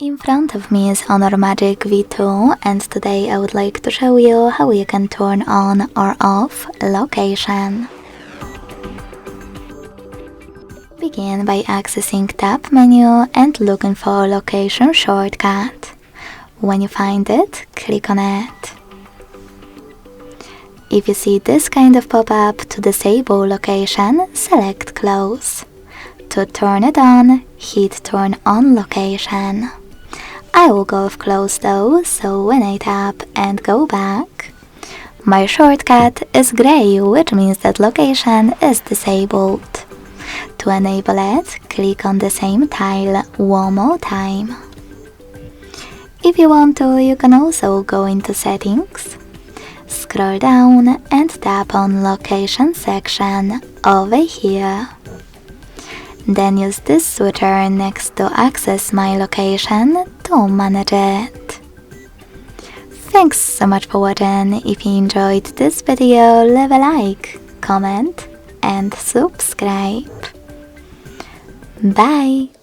In front of me is Honor Magic V2, and today I would like to show you how you can turn on or off location. Begin by accessing tab menu and looking for location shortcut. When you find it, click on it. If you see this kind of pop-up to disable location, select close. To turn it on, hit turn on location. I will go with close though, so when I tap and go back, my shortcut is grey, which means that location is disabled. To enable it, click on the same tile one more time. If you want to, you can also go into settings, scroll down and tap on location section over here. Then use this switcher next to access my location to manage it. Thanks so much for watching. If you enjoyed this video, leave a like, comment and subscribe. Bye!